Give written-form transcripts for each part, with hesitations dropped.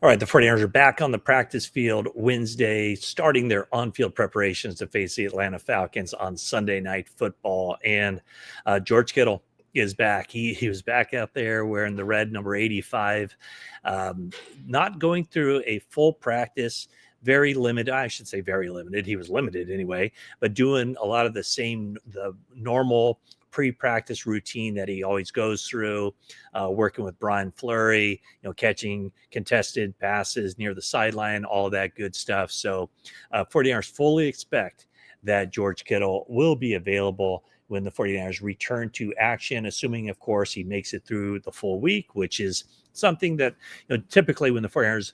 All right, the 49ers are back on the practice field Wednesday, starting their on-field preparations to face the Atlanta Falcons on Sunday Night Football. And George Kittle is back. He was back out there wearing the red number 85, um, not going through a full practice, very limited. I should say very limited. He was limited anyway, but doing a lot of the normal pre-practice routine that he always goes through, working with Brian Fleury, catching contested passes near the sideline, all of that good stuff. So 49ers fully expect that George Kittle will be available when the 49ers return to action, assuming, of course, he makes it through the full week, which is something that typically when the 49ers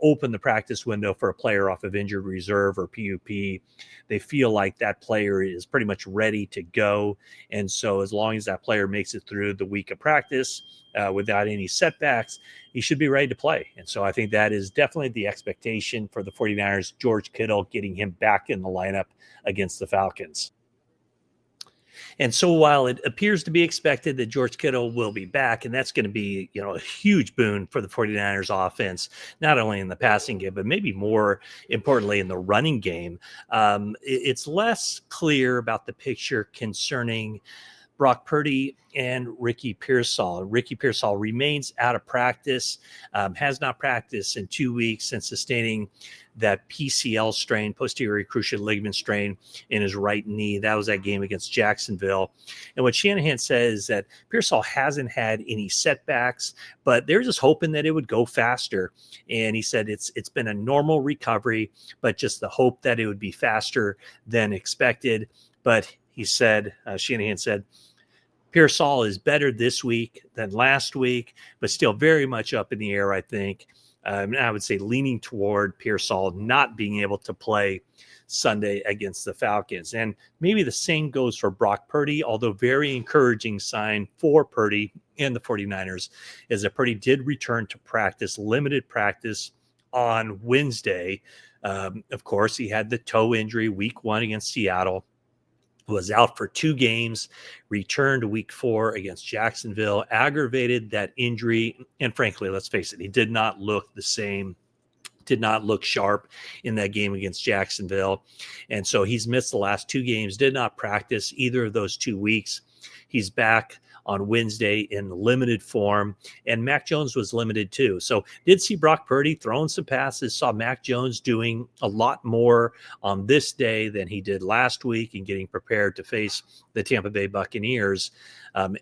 open the practice window for a player off of injured reserve or PUP, they feel like that player is pretty much ready to go. And so as long as that player makes it through the week of practice without any setbacks, he should be ready to play. And so I think that is definitely the expectation for the 49ers, George Kittle, getting him back in the lineup against the Falcons. And so while it appears to be expected that George Kittle will be back, and that's going to be, a huge boon for the 49ers offense, not only in the passing game, but maybe more importantly in the running game, it's less clear about the picture concerning Brock Purdy and Ricky Pearsall. Ricky Pearsall remains out of practice, has not practiced in 2 weeks since sustaining that PCL strain, posterior cruciate ligament strain in his right knee. That was that game against Jacksonville. And what Shanahan says is that Pearsall hasn't had any setbacks, but they're just hoping that it would go faster. And he said it's been a normal recovery, but just the hope that it would be faster than expected. But he said, Shanahan said, Pearsall is better this week than last week, but still very much up in the air, I think. I would say leaning toward Pearsall not being able to play Sunday against the Falcons. And maybe the same goes for Brock Purdy, although very encouraging sign for Purdy and the 49ers is that Purdy did return to practice, limited practice on Wednesday. Of course, he had the toe injury week 1 against Seattle, was out for 2 games, returned week 4 against Jacksonville, aggravated that injury. And frankly, let's face it, he did not look the same, did not look sharp in that game against Jacksonville. And so he's missed the last 2 games, did not practice either of those 2 weeks. He's back on Wednesday in limited form, and Mac Jones was limited too. So did see Brock Purdy throwing some passes, saw Mac Jones doing a lot more on this day than he did last week and getting prepared to face the Tampa Bay Buccaneers.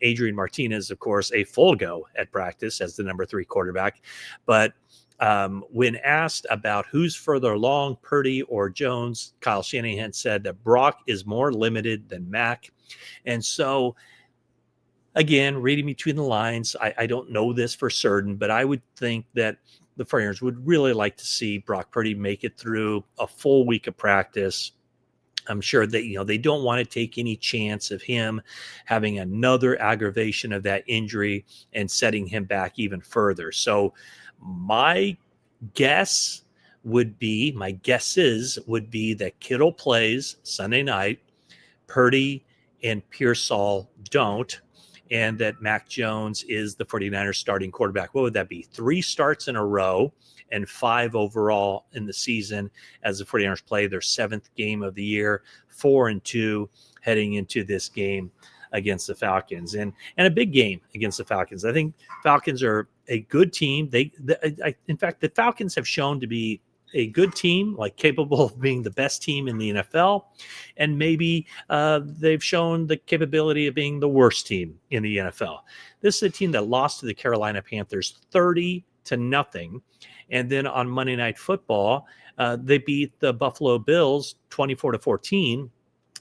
Adrian Martinez, of course, a full go at practice as the number 3 quarterback. But when asked about who's further along, Purdy or Jones, Kyle Shanahan said that Brock is more limited than Mac. And so again, reading between the lines, I don't know this for certain, but I would think that the 49ers would really like to see Brock Purdy make it through a full week of practice. I'm sure that, they don't want to take any chance of him having another aggravation of that injury and setting him back even further. So my guesses would be that Kittle plays Sunday night, Purdy and Pearsall don't, and that Mac Jones is the 49ers starting quarterback. What would that be? 3 starts in a row and 5 overall in the season as the 49ers play their 7th game of the year, 4-2 heading into this game against the Falcons, and a big game against the Falcons. I think Falcons are a good team. In fact, the Falcons have shown to be a good team, like capable of being the best team in the NFL. And maybe they've shown the capability of being the worst team in the NFL. This is a team that lost to the Carolina Panthers 30-0. And then on Monday Night Football, they beat the Buffalo Bills 24-14.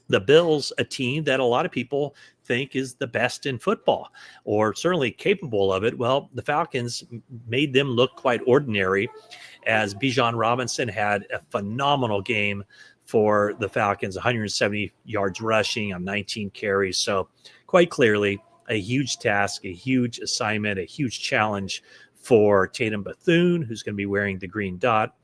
The Bills, a team that a lot of people think is the best in football, or certainly capable of it. Well, the Falcons made them look quite ordinary, as Bijan Robinson had a phenomenal game for the Falcons, 170 yards rushing on 19 carries. So quite clearly a huge task, a huge assignment, a huge challenge for Tatum Bethune, who's going to be wearing the green dot,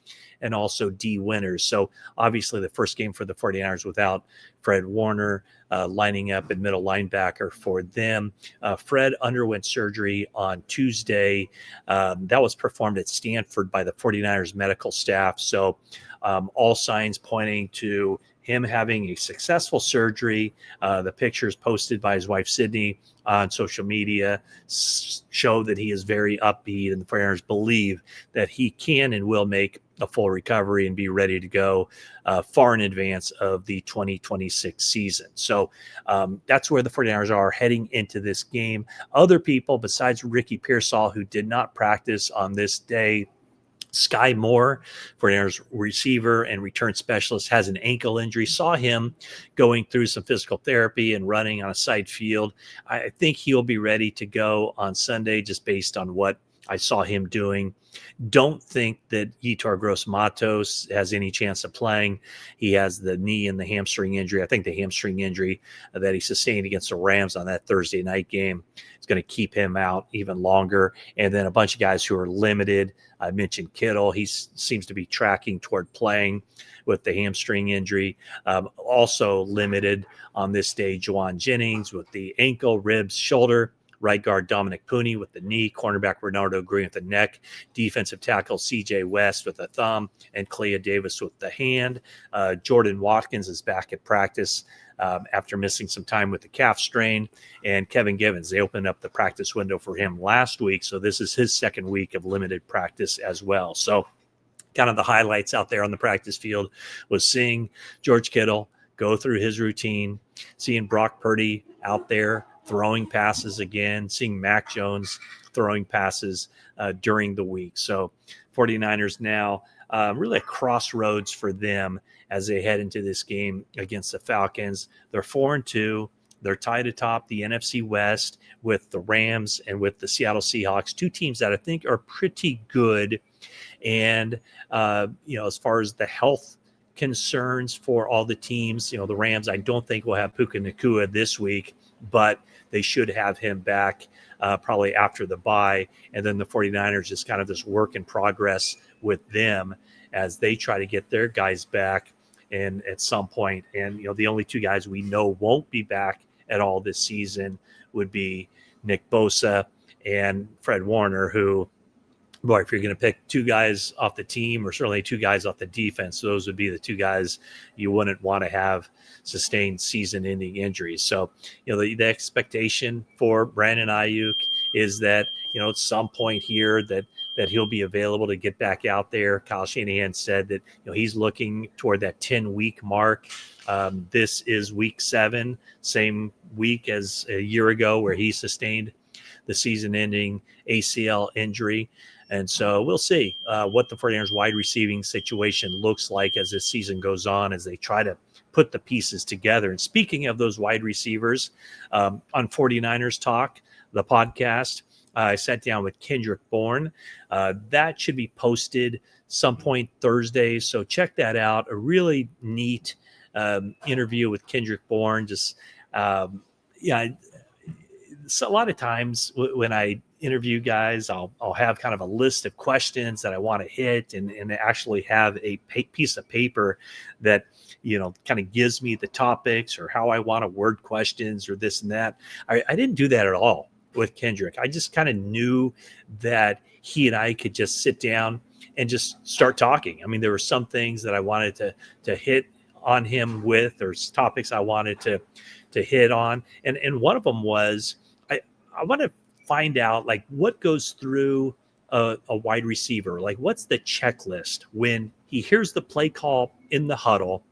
and also D. Winters. So obviously the first game for the 49ers without Fred Warner, lining up at middle linebacker for them. Fred underwent surgery on Tuesday. That was performed at Stanford by the 49ers medical staff. So all signs pointing to him having a successful surgery. The pictures posted by his wife, Sydney, on social media show that he is very upbeat, and the 49ers believe that he can and will make a full recovery and be ready to go far in advance of the 2026 season. So that's where the 49ers are heading into this game. Other people besides Ricky Pearsall, who did not practice on this day, Sky Moore, 49ers receiver and return specialist, has an ankle injury. Saw him going through some physical therapy and running on a side field. I think he'll be ready to go on Sunday just based on what I saw him doing. Don't think that Yetur Gross-Matos has any chance of playing. He has the knee and the hamstring injury. I think the hamstring injury that he sustained against the Rams on that Thursday night game is going to keep him out even longer. And then a bunch of guys who are limited. I mentioned Kittle. He seems to be tracking toward playing with the hamstring injury. Also limited on this day, Juwan Jennings with the ankle, ribs, shoulder. Right guard Dominic Pooney with the knee, cornerback Bernardo Green with the neck, defensive tackle CJ West with the thumb, and Clea Davis with the hand. Jordan Watkins is back at practice after missing some time with the calf strain. And Kevin Givens, they opened up the practice window for him last week, so this is his second week of limited practice as well. So kind of the highlights out there on the practice field was seeing George Kittle go through his routine, seeing Brock Purdy out there throwing passes again, seeing Mac Jones throwing passes during the week. So 49ers now really a crossroads for them as they head into this game against the Falcons. They're 4-2. They're tied atop the NFC West with the Rams and with the Seattle Seahawks, two teams that I think are pretty good. And, as far as the health concerns for all the teams, the Rams, I don't think will have Puka Nacua this week, but they should have him back probably after the bye. And then the 49ers just kind of this work in progress with them as they try to get their guys back and at some point. And, the only two guys we know won't be back at all this season would be Nick Bosa and Fred Warner, who, boy, if you're going to pick two guys off the team or certainly two guys off the defense, those would be the two guys you wouldn't want to have sustained season-ending injuries. So, the expectation for Brandon Ayuk is that, at some point here that he'll be available to get back out there. Kyle Shanahan said that, he's looking toward that 10-week mark. This is week 7, same week as a year ago where he sustained the season-ending ACL injury. And so we'll see what the 49ers wide receiving situation looks like as this season goes on, as they try to put the pieces together. And speaking of those wide receivers, on 49ers Talk, the podcast, I sat down with Kendrick Bourne. That should be posted some point Thursday. So check that out. A really neat interview with Kendrick Bourne. Just, so a lot of times when I interview guys, I'll have kind of a list of questions that I want to hit and actually have a piece of paper that, kind of gives me the topics or how I want to word questions or this and that. I didn't do that at all with Kendrick. I just kind of knew that he and I could just sit down and just start talking. I mean, there were some things that I wanted to hit on him with, or topics I wanted to hit on. And one of them was, I want to find out like what goes through a wide receiver. Like, what's the checklist when he hears the play call in the huddle?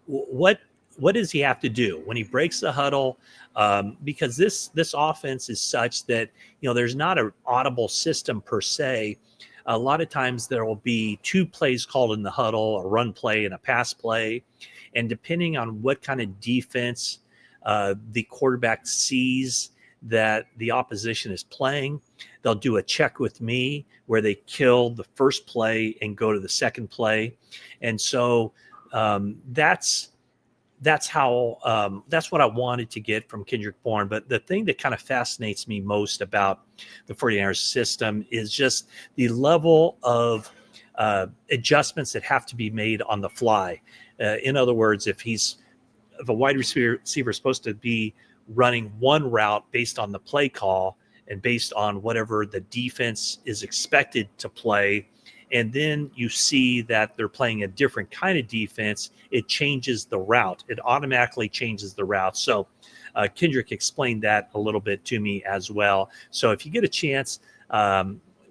What does he have to do when he breaks the huddle? Because this offense is such that, there's not an audible system per se. A lot of times there will be 2 plays called in the huddle, a run play and a pass play. And depending on what kind of defense the quarterback sees that the opposition is playing, they'll do a check with me where they kill the first play and go to the second play. And so that's how that's what I wanted to get from Kendrick Bourne. But the thing that kind of fascinates me most about the 49ers system is just the level of adjustments that have to be made on the fly. In other words, if he's if a wide receiver is supposed to be running one route based on the play call and based on whatever the defense is expected to play, and then you see that they're playing a different kind of defense, it changes the route. It automatically changes the route. So Kendrick explained that a little bit to me as well. So if you get a chance,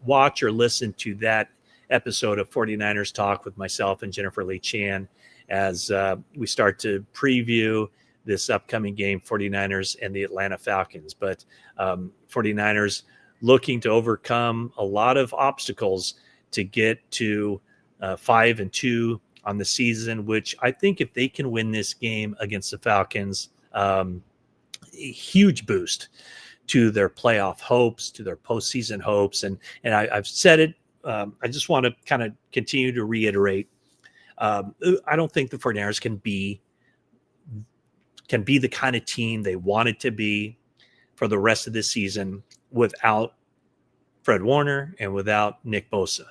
watch or listen to that episode of 49ers Talk with myself and Jennifer Lee Chan as we start to preview this upcoming game, 49ers and the Atlanta Falcons. But 49ers looking to overcome a lot of obstacles to get to 5-2 on the season, which I think if they can win this game against the Falcons, a huge boost to their playoff hopes, to their postseason hopes. And I've said it. I just want to kind of continue to reiterate. I don't think the 49ers can be the kind of team they wanted to be for the rest of the season without Fred Warner and without Nick Bosa.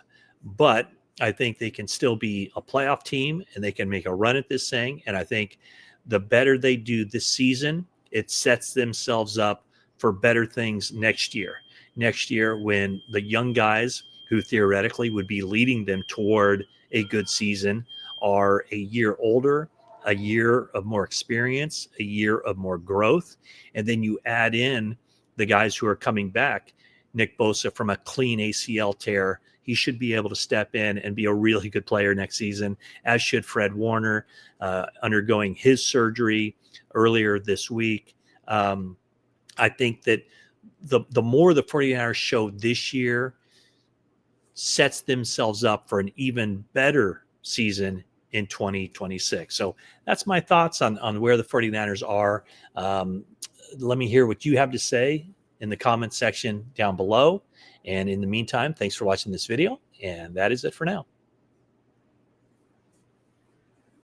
But I think they can still be a playoff team and they can make a run at this thing. And I think the better they do this season, it sets themselves up for better things next year. Next year, when the young guys who theoretically would be leading them toward a good season are a year older, a year of more experience, a year of more growth. And then you add in the guys who are coming back. Nick Bosa from a clean ACL tear, he should be able to step in and be a really good player next season, as should Fred Warner, undergoing his surgery earlier this week. I think that the more the 49ers show this year sets themselves up for an even better season in 2026. So that's my thoughts on where the 49ers are. Let me hear what you have to say in the comment section down below. And in the meantime, thanks for watching this video. And that is it for now.